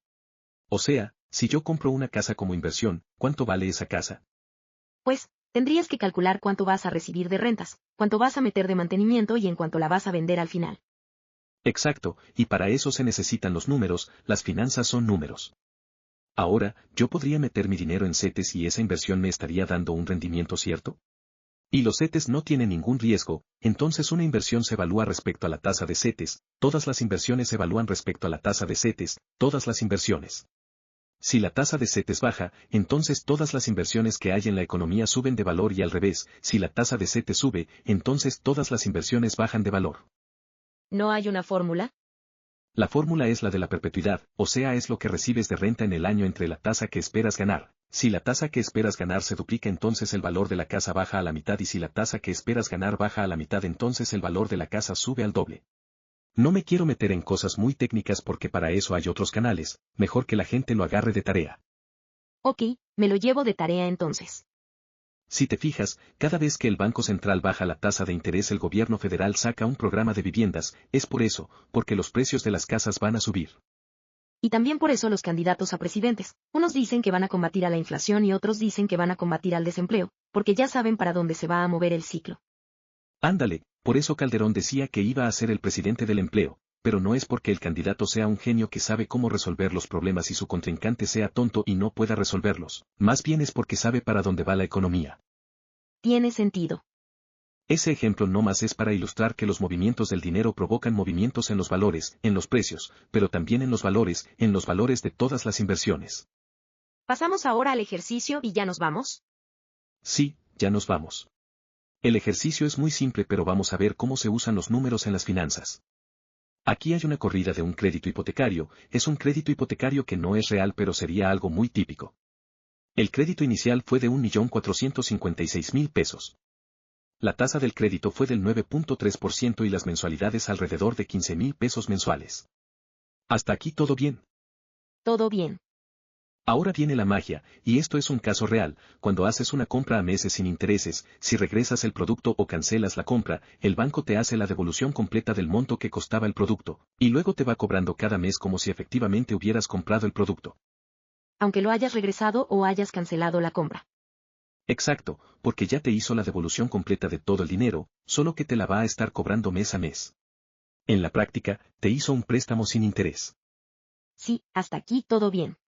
O sea, si yo compro una casa como inversión, ¿cuánto vale esa casa? Pues, tendrías que calcular cuánto vas a recibir de rentas, cuánto vas a meter de mantenimiento y en cuánto la vas a vender al final. Exacto, y para eso se necesitan los números, las finanzas son números. Ahora, yo podría meter mi dinero en CETES y esa inversión me estaría dando un rendimiento, ¿cierto? Y los CETES no tienen ningún riesgo, entonces una inversión se evalúa respecto a la tasa de CETES, todas las inversiones se evalúan respecto a la tasa de CETES, todas las inversiones. Si la tasa de CETES baja, entonces todas las inversiones que hay en la economía suben de valor y al revés, si la tasa de CETES sube, entonces todas las inversiones bajan de valor. ¿No hay una fórmula? La fórmula es la de la perpetuidad, o sea es lo que recibes de renta en el año entre la tasa que esperas ganar. Si la tasa que esperas ganar se duplica entonces el valor de la casa baja a la mitad y si la tasa que esperas ganar baja a la mitad entonces el valor de la casa sube al doble. No me quiero meter en cosas muy técnicas porque para eso hay otros canales, mejor que la gente lo agarre de tarea. Ok, me lo llevo de tarea entonces. Si te fijas, cada vez que el Banco Central baja la tasa de interés el gobierno federal saca un programa de viviendas, es por eso, porque los precios de las casas van a subir. Y también por eso los candidatos a presidentes, unos dicen que van a combatir a la inflación y otros dicen que van a combatir al desempleo, porque ya saben para dónde se va a mover el ciclo. Ándale, por eso Calderón decía que iba a ser el presidente del empleo, pero no es porque el candidato sea un genio que sabe cómo resolver los problemas y su contrincante sea tonto y no pueda resolverlos, más bien es porque sabe para dónde va la economía. Tiene sentido. Ese ejemplo no más es para ilustrar que los movimientos del dinero provocan movimientos en los valores, en los precios, pero también en los valores de todas las inversiones. ¿Pasamos ahora al ejercicio y ya nos vamos? Sí, ya nos vamos. El ejercicio es muy simple, pero vamos a ver cómo se usan los números en las finanzas. Aquí hay una corrida de un crédito hipotecario, es un crédito hipotecario que no es real pero sería algo muy típico. El crédito inicial fue de 1.456.000 pesos. La tasa del crédito fue del 9.3% y las mensualidades alrededor de 15.000 pesos mensuales. Hasta aquí todo bien. Todo bien. Ahora viene la magia, y esto es un caso real, cuando haces una compra a meses sin intereses, si regresas el producto o cancelas la compra, el banco te hace la devolución completa del monto que costaba el producto, y luego te va cobrando cada mes como si efectivamente hubieras comprado el producto. Aunque lo hayas regresado o hayas cancelado la compra. Exacto, porque ya te hizo la devolución completa de todo el dinero, solo que te la va a estar cobrando mes a mes. En la práctica, te hizo un préstamo sin interés. Sí, hasta aquí todo bien.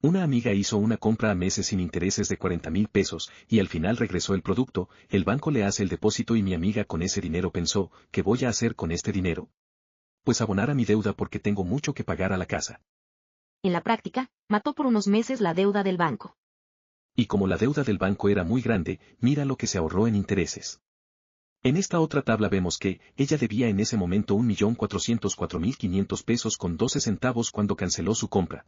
Una amiga hizo una compra a meses sin intereses de 40.000 pesos, y al final regresó el producto, el banco le hace el depósito y mi amiga con ese dinero pensó, ¿qué voy a hacer con este dinero? Pues abonar a mi deuda porque tengo mucho que pagar a la casa. En la práctica, mató por unos meses la deuda del banco. Y como la deuda del banco era muy grande, mira lo que se ahorró en intereses. En esta otra tabla vemos que, ella debía en ese momento 1.404.500 pesos con 12 centavos cuando canceló su compra.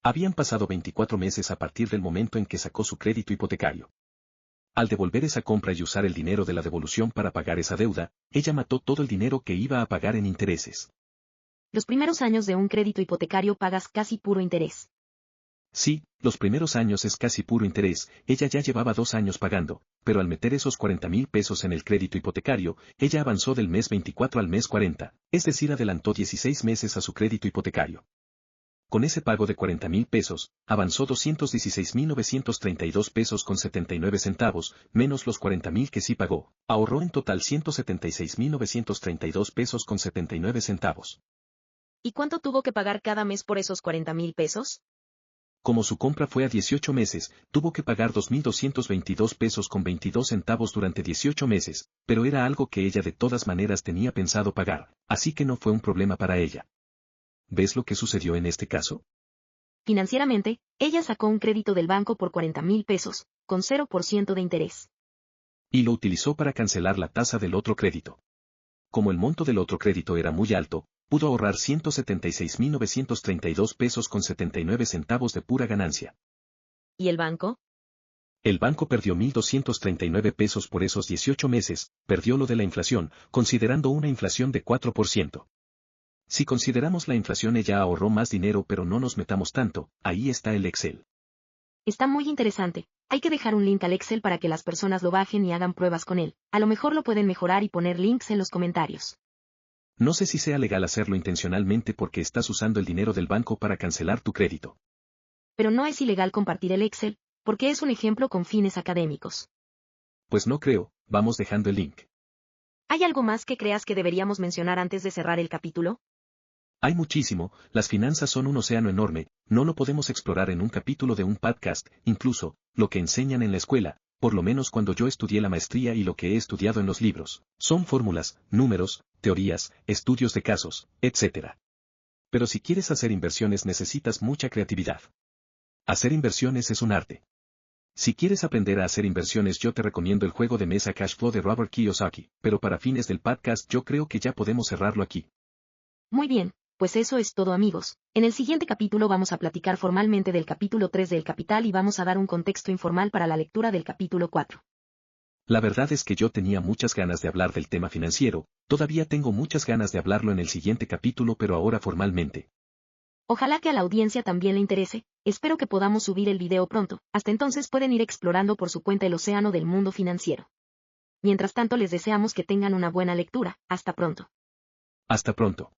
Habían pasado 24 meses a partir del momento en que sacó su crédito hipotecario. Al devolver esa compra y usar el dinero de la devolución para pagar esa deuda, ella mató todo el dinero que iba a pagar en intereses. Los primeros años de un crédito hipotecario pagas casi puro interés. Sí, los primeros años es casi puro interés, ella ya llevaba 2 años pagando, pero al meter esos 40.000 pesos en el crédito hipotecario, ella avanzó del mes 24 al mes 40, es decir, adelantó 16 meses a su crédito hipotecario. Con ese pago de 40.000 pesos, avanzó 216.932 pesos con 79 centavos, menos los 40.000 que sí pagó, ahorró en total 176.932 pesos con 79 centavos. ¿Y cuánto tuvo que pagar cada mes por esos 40.000 pesos? Como su compra fue a 18 meses, tuvo que pagar 2.222 pesos con 22 centavos durante 18 meses, pero era algo que ella de todas maneras tenía pensado pagar, así que no fue un problema para ella. ¿Ves lo que sucedió en este caso? Financieramente, ella sacó un crédito del banco por 40.000 pesos, con 0% de interés. Y lo utilizó para cancelar la tasa del otro crédito. Como el monto del otro crédito era muy alto, pudo ahorrar 176.932 pesos con 79 centavos de pura ganancia. ¿Y el banco? El banco perdió 1.239 pesos por esos 18 meses, perdió lo de la inflación, considerando una inflación de 4%. Si consideramos la inflación, ella ahorró más dinero, pero no nos metamos tanto, ahí está el Excel. Está muy interesante. Hay que dejar un link al Excel para que las personas lo bajen y hagan pruebas con él. A lo mejor lo pueden mejorar y poner links en los comentarios. No sé si sea legal hacerlo intencionalmente porque estás usando el dinero del banco para cancelar tu crédito. Pero no es ilegal compartir el Excel, porque es un ejemplo con fines académicos. Pues no creo, vamos dejando el link. ¿Hay algo más que creas que deberíamos mencionar antes de cerrar el capítulo? Hay muchísimo, las finanzas son un océano enorme, no lo podemos explorar en un capítulo de un podcast, incluso, lo que enseñan en la escuela, por lo menos cuando yo estudié la maestría y lo que he estudiado en los libros, son fórmulas, números, teorías, estudios de casos, etc. Pero si quieres hacer inversiones necesitas mucha creatividad. Hacer inversiones es un arte. Si quieres aprender a hacer inversiones yo te recomiendo el juego de mesa Cash Flow de Robert Kiyosaki, pero para fines del podcast yo creo que ya podemos cerrarlo aquí. Muy bien, pues eso es todo amigos. En el siguiente capítulo vamos a platicar formalmente del capítulo 3 del Capital y vamos a dar un contexto informal para la lectura del capítulo 4. La verdad es que yo tenía muchas ganas de hablar del tema financiero, todavía tengo muchas ganas de hablarlo en el siguiente capítulo pero ahora formalmente. Ojalá que a la audiencia también le interese, espero que podamos subir el video pronto, hasta entonces pueden ir explorando por su cuenta el océano del mundo financiero. Mientras tanto les deseamos que tengan una buena lectura, hasta pronto. Hasta pronto.